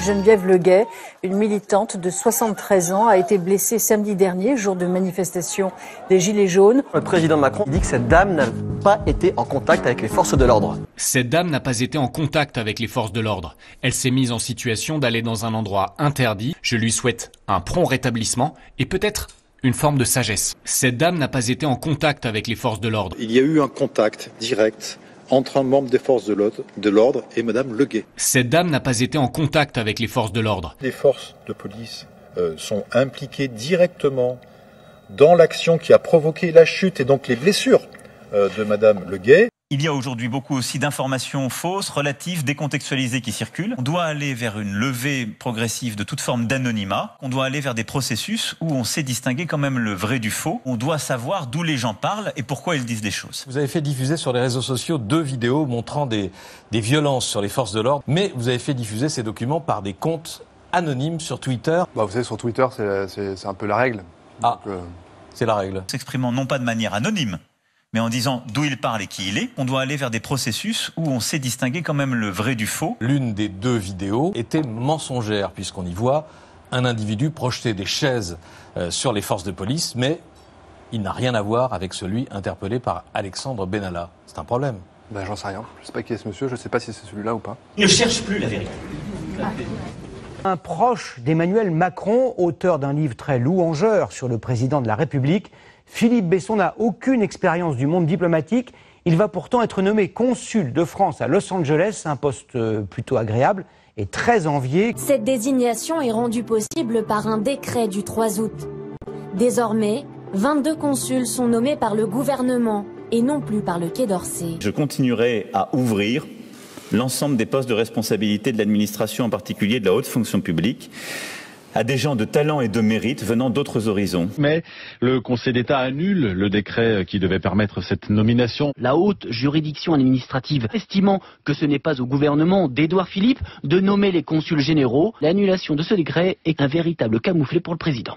Geneviève Leguet, une militante de 73 ans, a été blessée samedi dernier, jour de manifestation des Gilets jaunes. Le président Macron dit que cette dame n'a pas été en contact avec les forces de l'ordre. Cette dame n'a pas été en contact avec les forces de l'ordre. Elle s'est mise en situation d'aller dans un endroit interdit. Je lui souhaite un prompt rétablissement et peut-être une forme de sagesse. Cette dame n'a pas été en contact avec les forces de l'ordre. Il y a eu un contact direct entre un membre des forces de l'ordre et Madame Leguet. Cette dame n'a pas été en contact avec les forces de l'ordre. Les forces de police sont impliquées directement dans l'action qui a provoqué la chute et donc les blessures de Madame Leguet. Il y a aujourd'hui beaucoup aussi d'informations fausses, relatives, décontextualisées qui circulent. On doit aller vers une levée progressive de toute forme d'anonymat. On doit aller vers des processus où on sait distinguer quand même le vrai du faux. On doit savoir d'où les gens parlent et pourquoi ils disent des choses. Vous avez fait diffuser sur les réseaux sociaux 2 vidéos montrant des violences sur les forces de l'ordre, mais vous avez fait diffuser ces documents par des comptes anonymes sur Twitter. Vous savez, sur Twitter, c'est un peu la règle. Ah, c'est la règle. S'exprimant non pas de manière anonyme, mais en disant d'où il parle et qui il est, on doit aller vers des processus où on sait distinguer quand même le vrai du faux. L'une des 2 vidéos était mensongère, puisqu'on y voit un individu projeter des chaises sur les forces de police, mais il n'a rien à voir avec celui interpellé par Alexandre Benalla. C'est un problème. J'en sais rien. Je ne sais pas qui est ce monsieur, je ne sais pas si c'est celui-là ou pas. Il ne cherche plus la vérité. Un proche d'Emmanuel Macron, auteur d'un livre très louangeur sur le président de la République, Philippe Besson n'a aucune expérience du monde diplomatique. Il va pourtant être nommé consul de France à Los Angeles, un poste plutôt agréable et très envié. Cette désignation est rendue possible par un décret du 3 août. Désormais, 22 consuls sont nommés par le gouvernement et non plus par le Quai d'Orsay. Je continuerai à ouvrir l'ensemble des postes de responsabilité de l'administration, en particulier de la haute fonction publique, à des gens de talent et de mérite venant d'autres horizons. Mais le Conseil d'État annule le décret qui devait permettre cette nomination. La haute juridiction administrative estimant que ce n'est pas au gouvernement d'Édouard Philippe de nommer les consuls généraux, l'annulation de ce décret est un véritable camouflet pour le président.